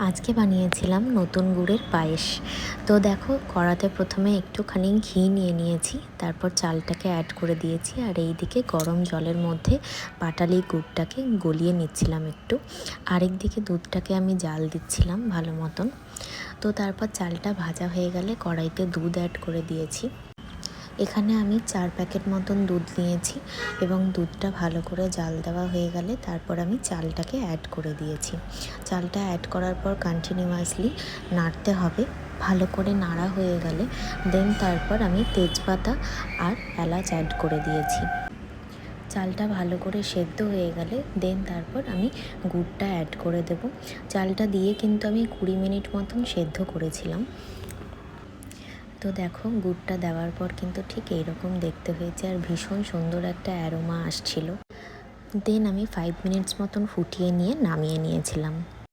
আজকে বানিয়েছিলাম নতুন গুড়ের পায়েস। তো দেখো, কড়াতে প্রথমে একটুখানি ঘি নিয়ে নিয়েছি, তারপর চালটাকে অ্যাড করে দিয়েছি, আর এই দিকে গরম জলের মধ্যে পাটালি গুড়টাকে গলিয়ে নিচ্ছিলাম একটু। আরেক দিকে দুধটাকে আমি জাল দিচ্ছিলাম ভালো মতন। তো তারপর চালটা ভাজা হয়ে গেলে কড়াইতে দুধ অ্যাড করে দিয়েছি। এখানে আমি 4 প্যাকেট মতন দুধ নিয়েছি এবং দুধটা ভালো করে জাল দেওয়া হয়ে গেলে তারপর আমি চালটাকে অ্যাড করে দিয়েছি। চালটা অ্যাড করার পর কন্টিনিউয়াসলি নাড়তে হবে। ভালো করে নাড়া হয়ে গেলে দেন তারপর আমি তেজপাতা আর এলাচ অ্যাড করে দিয়েছি। চালটা ভালো করে সেদ্ধ হয়ে গেলে দেন তারপর আমি গুড়টা অ্যাড করে দেব। চালটা দিয়ে কিন্তু আমি 20 মিনিট মতন সেদ্ধ করেছিলাম। তো দেখো, গুড়টা দেওয়ার পর কিন্তু ঠিক এইরকম দেখতে হয়েছে, আর ভীষণ সুন্দর একটা অ্যারোমা আসছিল। দেন আমি 5 মিনিটস মতন ফুটিয়ে নিয়ে নামিয়ে নিয়েছিলাম।